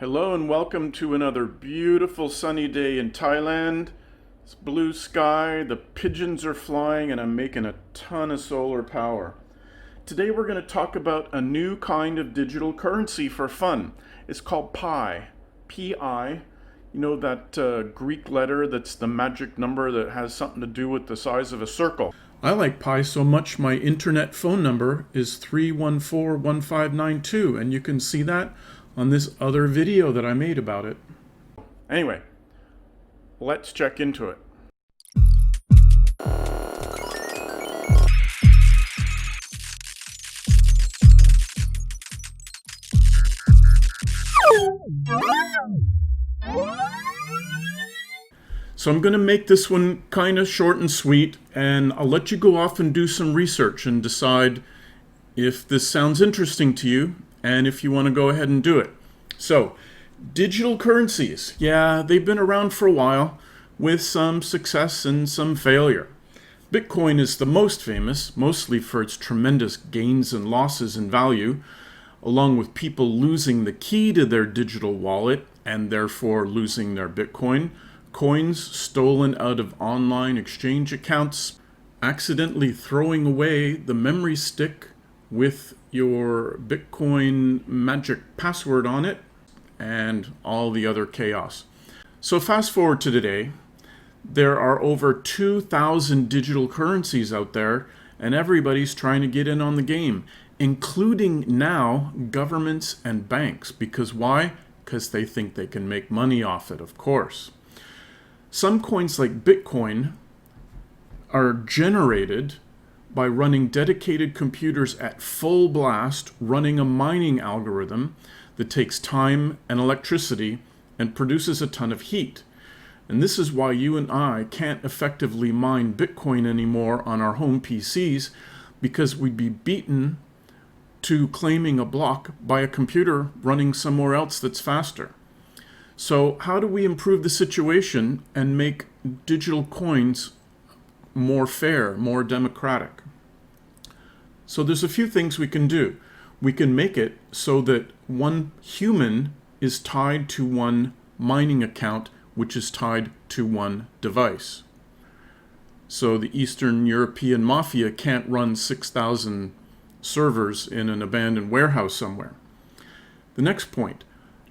Hello and welcome to another beautiful sunny day in Thailand. It's blue sky, the pigeons are flying, and I'm making a ton of solar power. Today we're going to talk about a new kind of digital currency for fun. It's called Pi. P-I. You know that Greek letter that's the magic number that has something to do with the size of a circle. I like Pi so much my internet phone number is 314-1592, and you can see that on this other video that I made about it. Anyway, let's check into it. So I'm going to make this one kind of short and sweet, and I'll let you go off and do some research and decide if this sounds interesting to you and if you want to go ahead and do it. So, digital currencies. Yeah, they've been around for a while with some success and some failure. Bitcoin is the most famous, mostly for its tremendous gains and losses in value, along with people losing the key to their digital wallet and therefore losing their Bitcoin, coins stolen out of online exchange accounts, accidentally throwing away the memory stick with your Bitcoin magic password on it, and all the other chaos. So fast forward to today, there are over 2,000 digital currencies out there, and everybody's trying to get in on the game, including now governments and banks. Because why? Because they think they can make money off it, of course. Some coins like Bitcoin are generated by running dedicated computers at full blast, running a mining algorithm that takes time and electricity and produces a ton of heat. And this is why you and I can't effectively mine Bitcoin anymore on our home PCs, because we'd be beaten to claiming a block by a computer running somewhere else that's faster. So how do we improve the situation and make digital coins more fair, more democratic? So there's a few things we can do. We can make it so that one human is tied to one mining account, which is tied to one device. So the Eastern European Mafia can't run 6,000 servers in an abandoned warehouse somewhere. The next point,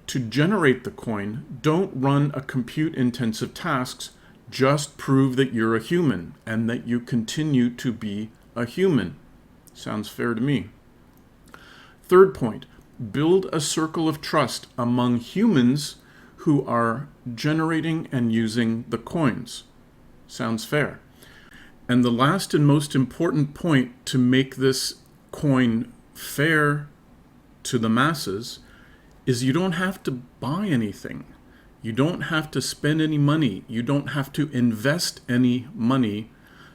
to generate the coin, don't run a compute-intensive tasks, just prove that you're a human and that you continue to be a human. Sounds fair to me. Third point, build a circle of trust among humans who are generating and using the coins. Sounds fair. And the last and most important point to make this coin fair to the masses is you don't have to buy anything. You don't have to spend any money. You don't have to invest any money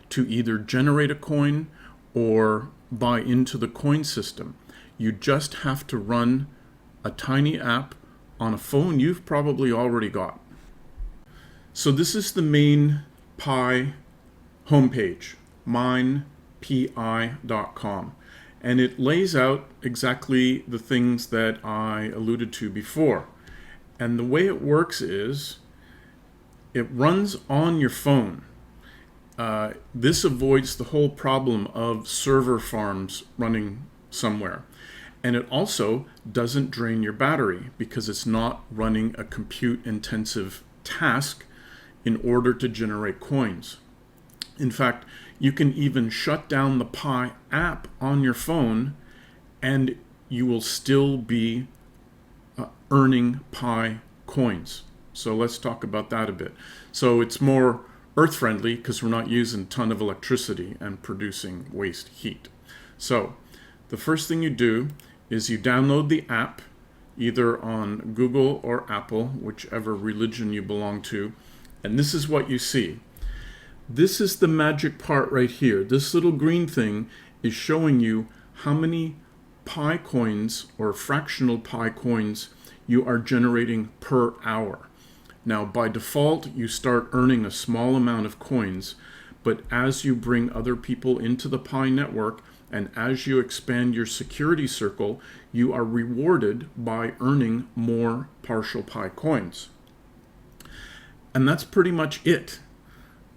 to either generate a coin or buy into the coin system. You just have to run a tiny app on a phone you've probably already got. So this is the main Pi homepage, minepi.com. And it lays out exactly the things that I alluded to before. And the way it works is it runs on your phone. This avoids the whole problem of server farms running somewhere. And it also doesn't drain your battery because it's not running a compute-intensive task in order to generate coins. In fact, you can even shut down the Pi app on your phone and you will still be earning Pi coins. So let's talk about that a bit. So it's more earth-friendly because we're not using a ton of electricity and producing waste heat. So the first thing you do is you download the app either on Google or Apple, whichever religion you belong to, and this is what you see. This is the magic part right here. This little green thing is showing you how many Pi coins or fractional Pi coins you are generating per hour. Now, by default, you start earning a small amount of coins, but as you bring other people into the Pi network, And as you expand your security circle, you are rewarded by earning more partial pi coins. And that's pretty much it.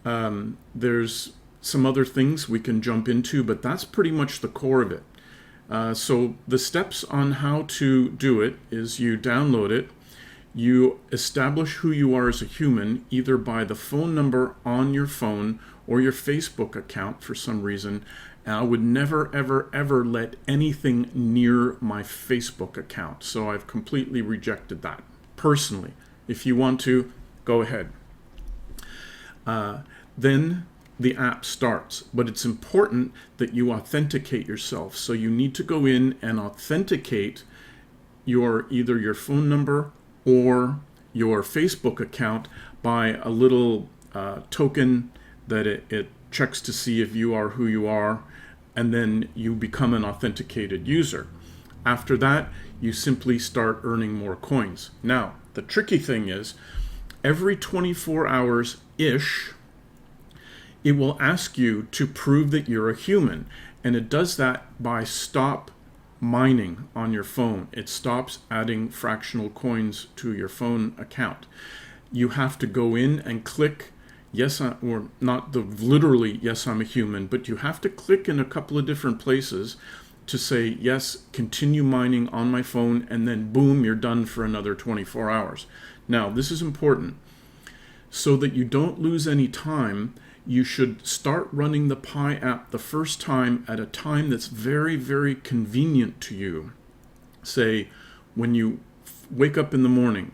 There's some other things we can jump into, but that's pretty much the core of it. So the steps on how to do it is you download it, you establish who you are as a human, either by the phone number on your phone or your Facebook account for some reason. And I would never, ever, ever let anything near my Facebook account. So I've completely rejected that personally. If you want to, go ahead. Then the app starts, but it's important that you authenticate yourself. So you need to go in and authenticate either your phone number or your Facebook account by a little token that it checks to see if you are who you are, and then you become an authenticated user. After that, you simply start earning more coins. Now, the tricky thing is, every 24 hours-ish, it will ask you to prove that you're a human. And it does that by stop mining on your phone. It stops adding fractional coins to your phone account. You have to go in and click yes, or not literally yes, I'm a human, but you have to click in a couple of different places to say, yes, continue mining on my phone, and then boom, you're done for another 24 hours. Now, this is important. So that you don't lose any time, you should start running the Pi app the first time at a time that's very, very convenient to you. Say, when you wake up in the morning,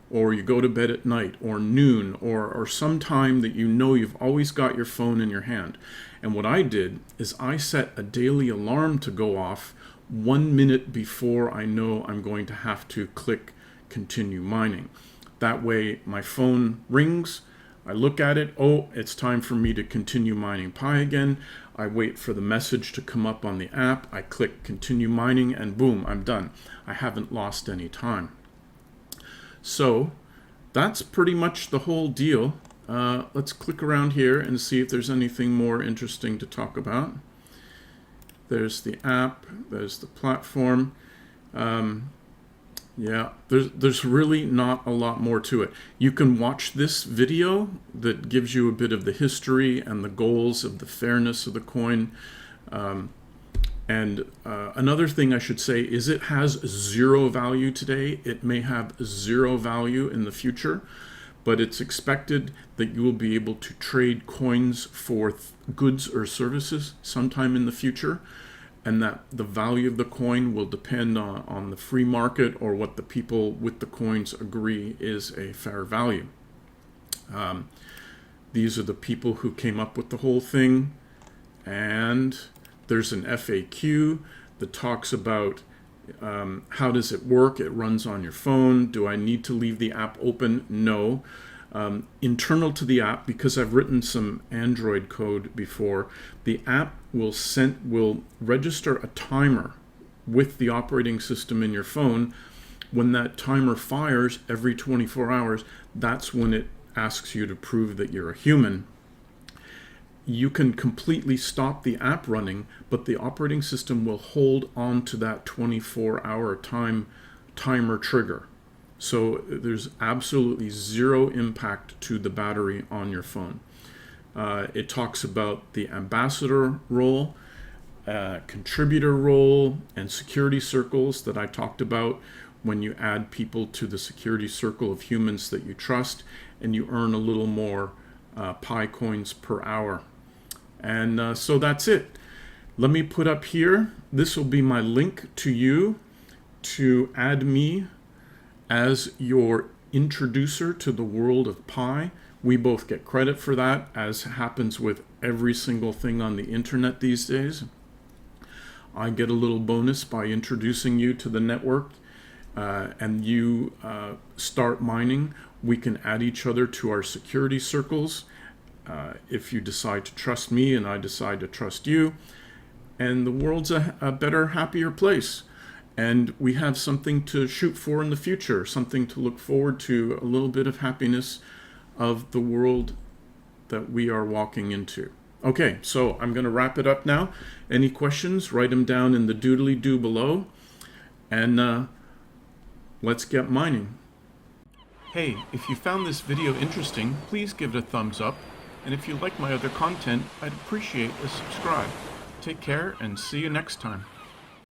or you go to bed at night, or noon, or some time that you know you've always got your phone in your hand. And what I did is I set a daily alarm to go off 1 minute before I know I'm going to have to click continue mining. That way my phone rings, I look at it, oh, it's time for me to continue mining Pi again. I wait for the message to come up on the app, I click continue mining, and boom, I'm done. I haven't lost any time. So that's pretty much the whole deal. Let's click around here and see if there's anything more interesting to talk about. There's the app, there's the platform. Yeah, there's really not a lot more to it. You can watch this video that gives you a bit of the history and the goals of the fairness of the coin. And another thing I should say is it has zero value today. It may have zero value in the future, but it's expected that you will be able to trade coins for goods or services sometime in the future, and that the value of the coin will depend on the free market or what the people with the coins agree is a fair value. These are the people who came up with the whole thing, and there's an FAQ that talks about how does it work. It runs on your phone. Do I need to leave the app open? No. Internal to the app, because I've written some Android code before, the app will register a timer with the operating system in your phone. When that timer fires every 24 hours, that's when it asks you to prove that you're a human. You can completely stop the app running, but the operating system will hold on to that 24-hour timer trigger. So there's absolutely zero impact to the battery on your phone. It talks about the ambassador role, contributor role, and security circles that I talked about when you add people to the security circle of humans that you trust, and you earn a little more Pi coins per hour. And so that's it. Let me put up here, this will be my link to you to add me as your introducer to the world of Pi. We both get credit for that, as happens with every single thing on the internet these days. I get a little bonus by introducing you to the network, and you start mining. We can add each other to our security circles. If you decide to trust me and I decide to trust you, and the world's a better, happier place. And we have something to shoot for in the future, something to look forward to, a little bit of happiness of the world that we are walking into. Okay, so I'm going to wrap it up now. Any questions, write them down in the doodly-doo below, and let's get mining. Hey, if you found this video interesting, please give it a thumbs up, and if you like my other content, I'd appreciate a subscribe. Take care and see you next time.